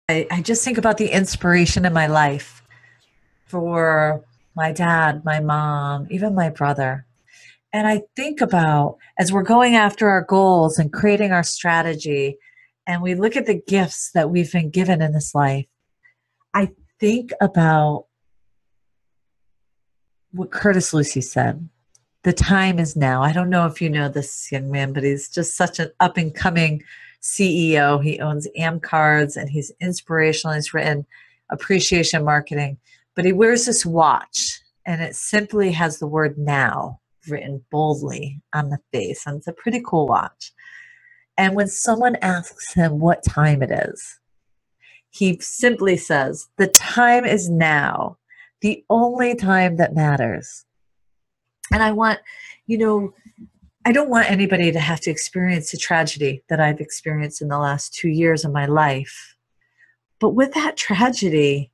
I just think about the inspiration in my life for my dad, my mom, even my brother. And I think about as we're going after our goals and creating our strategy, and we look at the gifts that we've been given in this life, I think about what Curtis Lucy said. The time is now. I don't know if you know this young man, but he's just such an up and coming CEO. He owns Cards and he's inspirational. He's written appreciation marketing, but he wears this watch and it simply has the word now written boldly on the face. And it's a pretty cool watch. And when someone asks him what time it is, he simply says, the time is now, the only time that matters. And I don't want anybody to have to experience the tragedy that I've experienced in the last 2 years of my life. But with that tragedy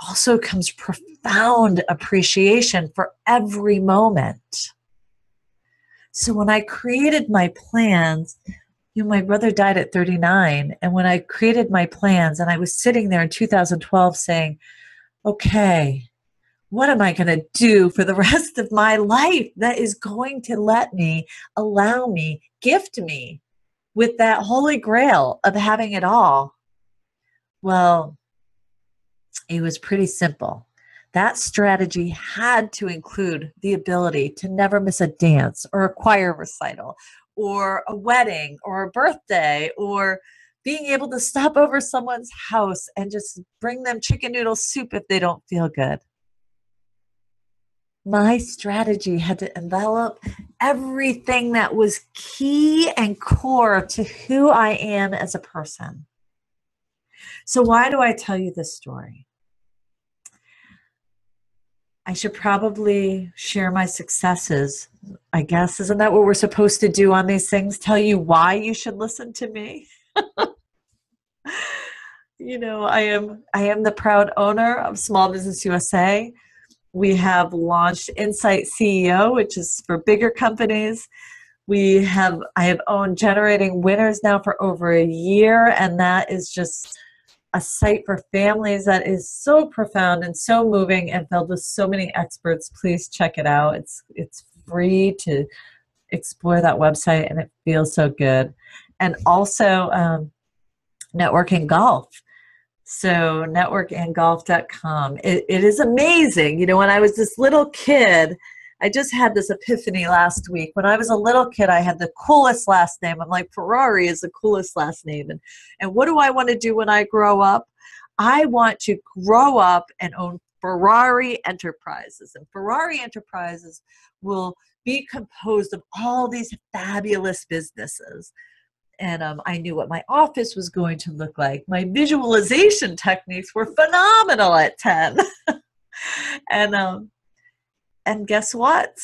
also comes profound appreciation for every moment. So when I created my plans, my brother died at 39. And when I created my plans and I was sitting there in 2012 saying, okay, what am I going to do for the rest of my life that is going to let me, allow me, gift me with that holy grail of having it all? Well, it was pretty simple. That strategy had to include the ability to never miss a dance or a choir recital or a wedding or a birthday or being able to stop over someone's house and just bring them chicken noodle soup if they don't feel good. My strategy had to envelop everything that was key and core to who I am as a person. So why do I tell you this story? I should probably share my successes. I guess, isn't that what we're supposed to do on these things? Tell you why you should listen to me? I am the proud owner of Small Business USA. We have launched Insight CEO, which is for bigger companies. I have owned Generating Winners now for over a year, and that is just a site for families that is so profound and so moving and filled with so many experts. Please check it out. It's free to explore that website, and it feels so good. And also Network and Golf. So networkandgolf.com. It is amazing. When I was this little kid, I just had this epiphany last week. When I was a little kid, I had the coolest last name. I'm like, Ferrari is the coolest last name. And what do I want to do when I grow up? I want to grow up and own Ferrari Enterprises. And Ferrari Enterprises will be composed of all these fabulous businesses. And I knew what my office was going to look like. My visualization techniques were phenomenal at 10. And guess what?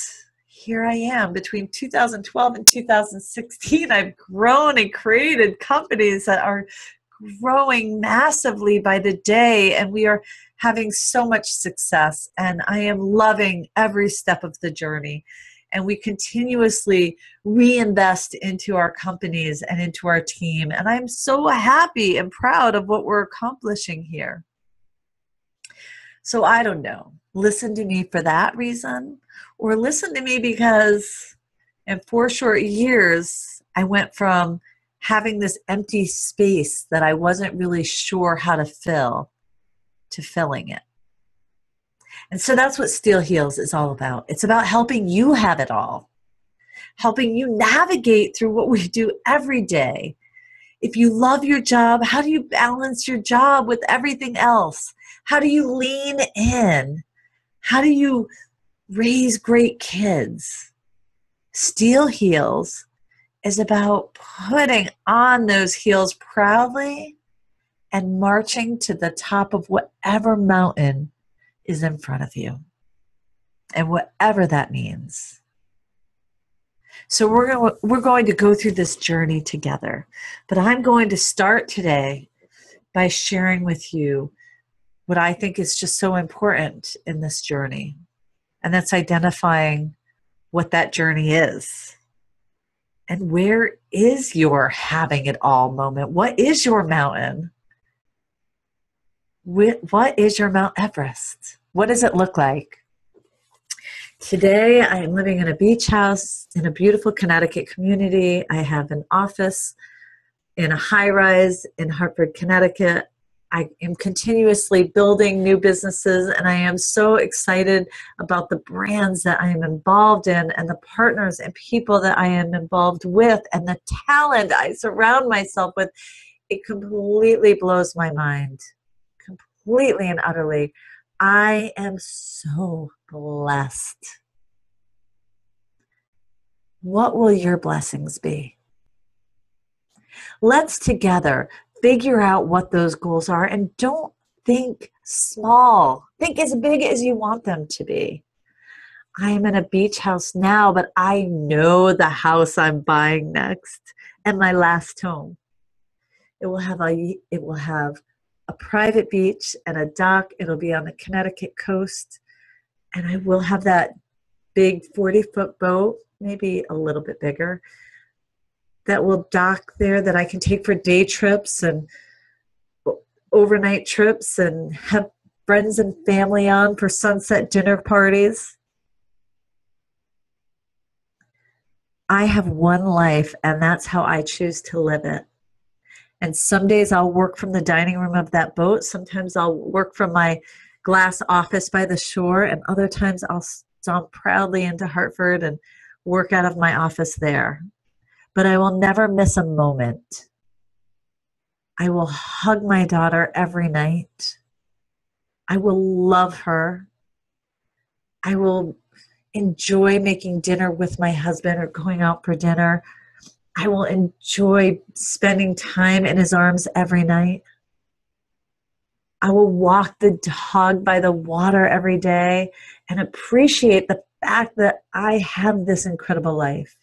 Here I am. Between 2012 and 2016, I've grown and created companies that are growing massively by the day, and we are having so much success. And I am loving every step of the journey. And we continuously reinvest into our companies and into our team. And I'm so happy and proud of what we're accomplishing here. So I don't know. Listen to me for that reason, or listen to me because in 4 short years, I went from having this empty space that I wasn't really sure how to fill to filling it. And so that's what Steel Heals is all about. It's about helping you have it all, helping you navigate through what we do every day. If you love your job, how do you balance your job with everything else? How do you lean in? How do you raise great kids? Steel Heals is about putting on those heels proudly and marching to the top of whatever mountain is in front of you, and whatever that means. So we're going to go through this journey together, but I'm going to start today by sharing with you what I think is just so important in this journey, and that's identifying what that journey is. And where is your having it all moment? What is your mountain? What is your Mount Everest? What does it look like? Today, I am living in a beach house in a beautiful Connecticut community. I have an office in a high-rise in Hartford, Connecticut. I am continuously building new businesses, and I am so excited about the brands that I am involved in and the partners and people that I am involved with and the talent I surround myself with. It completely blows my mind, completely and utterly. I am so blessed. What will your blessings be? Let's together figure out what those goals are, and don't think small. Think as big as you want them to be. I am in a beach house now, but I know the house I'm buying next and my last home. It will have a private beach and a dock. It'll be on the Connecticut coast, and I will have that big 40-foot boat, maybe a little bit bigger, that will dock there that I can take for day trips and overnight trips and have friends and family on for sunset dinner parties. I have one life, and that's how I choose to live it. And some days I'll work from the dining room of that boat. Sometimes I'll work from my glass office by the shore, and other times I'll stomp proudly into Hartford and work out of my office there. But I will never miss a moment. I will hug my daughter every night. I will love her. I will enjoy making dinner with my husband or going out for dinner. I will enjoy spending time in his arms every night. I will walk the dog by the water every day and appreciate the fact that I have this incredible life.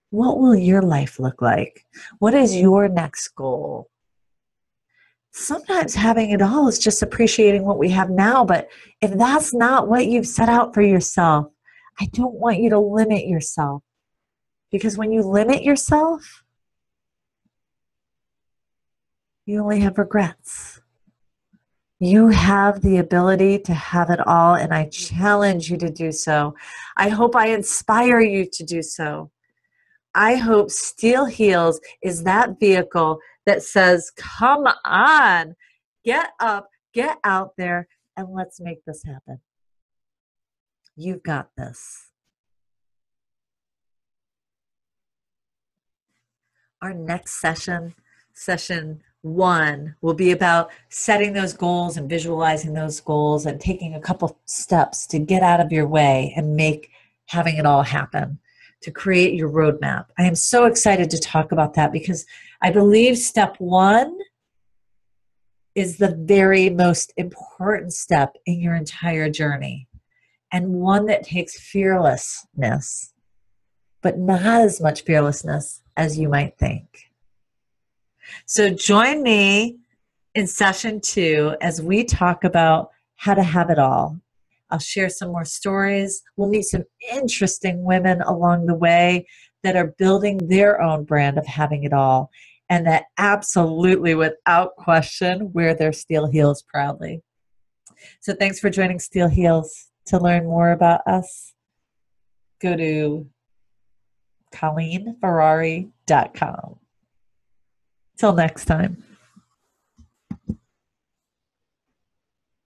What will your life look like? What is your next goal? Sometimes having it all is just appreciating what we have now, but if that's not what you've set out for yourself, I don't want you to limit yourself. Because when you limit yourself, you only have regrets. You have the ability to have it all, and I challenge you to do so. I hope I inspire you to do so. I hope Steel Heels is that vehicle that says, come on, get up, get out there, and let's make this happen. You've got this. Our next session 1, will be about setting those goals and visualizing those goals and taking a couple steps to get out of your way and make having it all happen, to create your roadmap. I am so excited to talk about that because I believe step 1 is the very most important step in your entire journey, and one that takes fearlessness, but not as much fearlessness as you might think. So join me in session 2 as we talk about how to have it all. I'll share some more stories. We'll meet some interesting women along the way that are building their own brand of having it all, and that absolutely, without question, wear their steel heels proudly. So thanks for joining Steel Heels. To learn more about us, go to ColleenFerrary.com. Till next time.